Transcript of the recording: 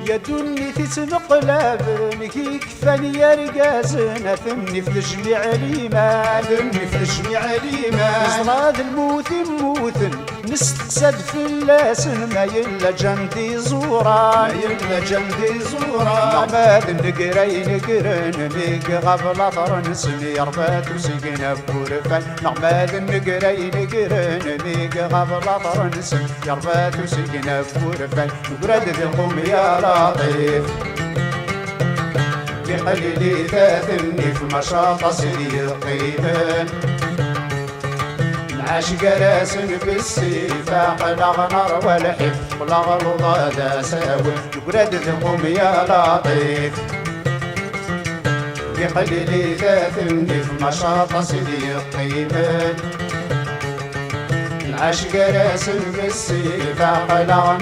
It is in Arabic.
يدني تتنقلب نكي كفاني يا رقازنا ثني في تجميع الإيمان ثني في تجميع الإيمان صراد الموت موثن نستقسد في اللاسن ما يلا جندي زورا ما يلا جندي زورا نعماد نقري نقرن ميك غفل طرنسني ربات وسقنا بورفان نعماد نقري نقرن ميك غفل طرنسن ربات وسقنا بورفان نقرد ذقم يا لطيف بقليلي تاثني في مشاط سيدي الطيبان عاشق راسن بالسيف قلق نار والحف قلق الوضاد ساوي نقرد ذقم يا لطيف بقليلي تاثني في مشاط سيدي الطيبان عاشق راسن بالسيف قلق نار